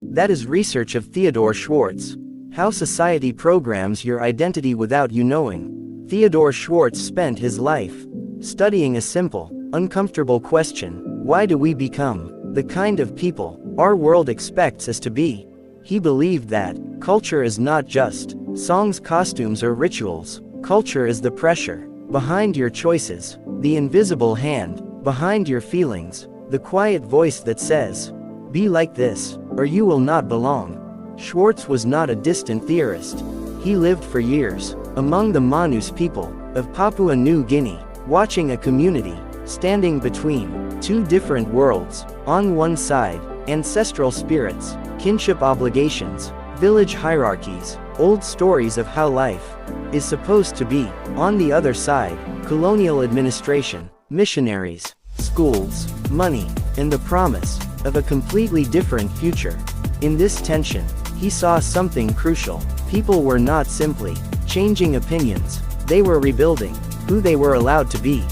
That is research of Theodore Schwartz. How society programs your identity without you knowing. Theodore Schwartz spent his life studying a simple, uncomfortable question: why do we become the kind of people our world expects us to be? He believed that culture is not just songs, costumes, or rituals. Culture is the pressure behind your choices, the invisible hand behind your feelings, the quiet voice that says, "Be like this, or you will not belong." Schwartz was not a distant theorist. He lived for years among the Manus people of Papua New Guinea, watching a community standing between two different worlds. On one side, ancestral spirits, kinship obligations, village hierarchies, old stories of how life is supposed to be. On the other side, colonial administration, missionaries, schools, money, and the promise of a completely different future. In this tension, he saw something crucial. People were not simply changing opinions, they were rebuilding who they were allowed to be.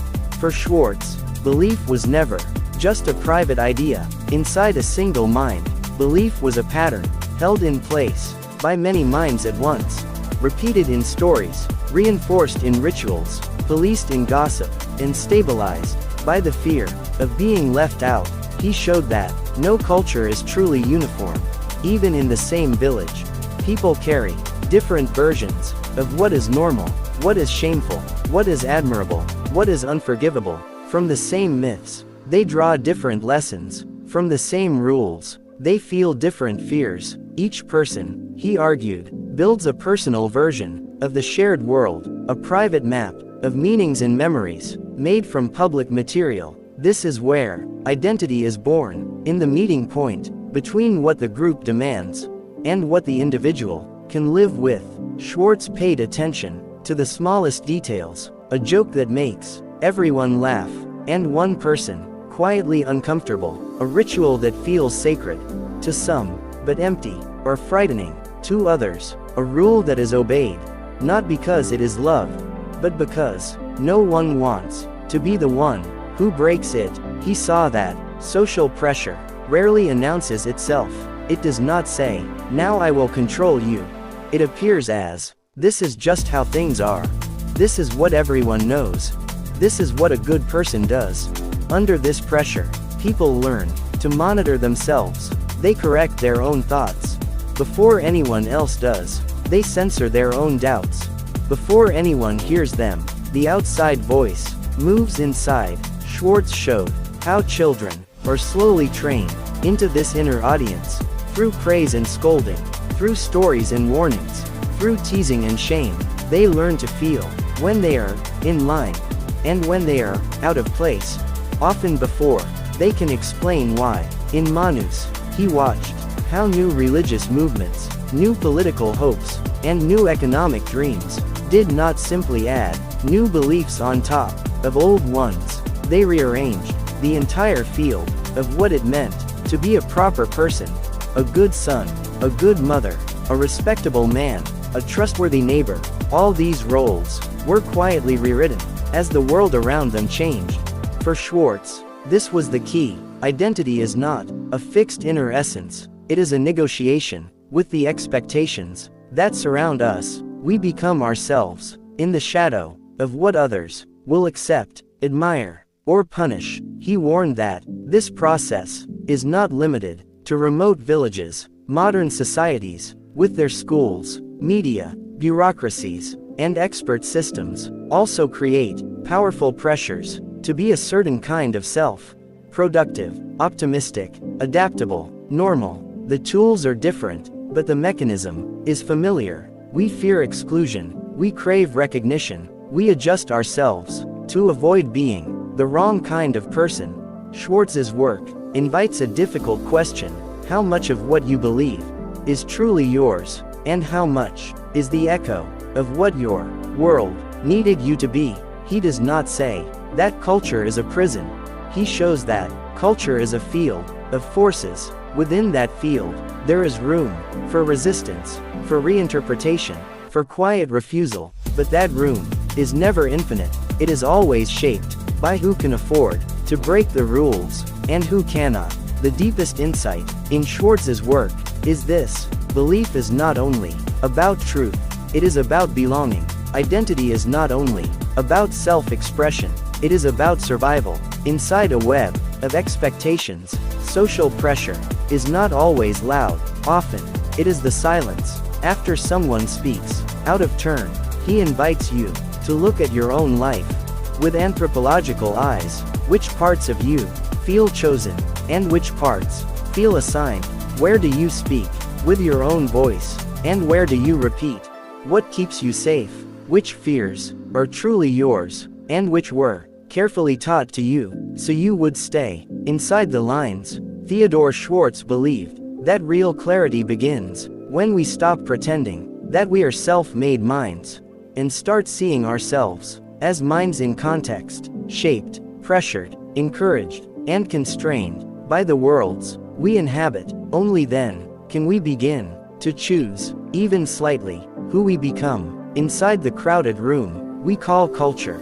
For Schwartz, belief was never just a private idea inside a single mind. Belief was a pattern held in place by many minds at once, repeated in stories, reinforced in rituals, policed in gossip, and stabilized by the fear of being left out. He showed that no culture is truly uniform. Even in the same village, people carry different versions of what is normal, what is shameful, what is admirable, what is unforgivable. From the same myths, they draw different lessons. From the same rules, they feel different fears. Each person, he argued, builds a personal version of the shared world, a private map of meanings and memories, made from public material. This is where identity is born, in the meeting point between what the group demands and what the individual can live with. Schwartz paid attention to the smallest details, a joke that makes everyone laugh, and one person quietly uncomfortable, a ritual that feels sacred to some, but empty or frightening to others, a rule that is obeyed, not because it is loved, but because no one wants to be the one who breaks it. He saw that social pressure rarely announces itself. It does not say, "Now I will control you." It appears as, "This is just how things are. This is what everyone knows. This is what a good person does." Under this pressure, people learn to monitor themselves. They correct their own thoughts before anyone else does. They censor their own doubts before anyone hears them. The outside voice moves inside. Schwartz showed how children are slowly trained into this inner audience, through praise and scolding, through stories and warnings, through teasing and shame. They learn to feel when they are in line and when they are out of place, often before they can explain why. In Manus, he watched how new religious movements, new political hopes, and new economic dreams did not simply add new beliefs on top of old ones. They rearranged the entire field of what it meant to be a proper person, a good son, a good mother, a respectable man, a trustworthy neighbor. All these roles were quietly rewritten as the world around them changed. For Schwartz, this was the key. Identity is not a fixed inner essence, it is a negotiation with the expectations that surround us. We become ourselves in the shadow of what others will accept, admire, or punish. He warned that this process is not limited to remote villages. Modern societies, with their schools, media, bureaucracies, and expert systems, also create powerful pressures to be a certain kind of self. Productive, optimistic, adaptable, normal. The tools are different, but the mechanism is familiar. We fear exclusion, we crave recognition, we adjust ourselves to avoid being the wrong kind of person. Schwartz's work invites a difficult question: how much of what you believe is truly yours, and how much is the echo of what your world needed you to be? He does not say that culture is a prison. He shows that culture is a field of forces. Within that field, there is room for resistance, for reinterpretation, for quiet refusal, but that room is never infinite. It is always shaped by who can afford to break the rules and who cannot. The deepest insight in Schwartz's work is this: belief is not only about truth, it is about belonging. Identity is not only about self-expression, it is about survival. Inside a web of expectations, social pressure is not always loud. Often, it is the silence. After someone speaks, out of turn, he invites you to look at your own life with anthropological eyes. Which parts of you feel chosen, and which parts feel assigned? Where do you speak with your own voice, and where do you repeat what keeps you safe? Which fears are truly yours, and which were carefully taught to you so you would stay inside the lines? Theodore Schwartz believed that real clarity begins when we stop pretending that we are self-made minds and start seeing ourselves as minds in context, shaped, pressured, encouraged, and constrained by the worlds we inhabit. Only then can we begin to choose, even slightly, who we become inside the crowded room we call culture.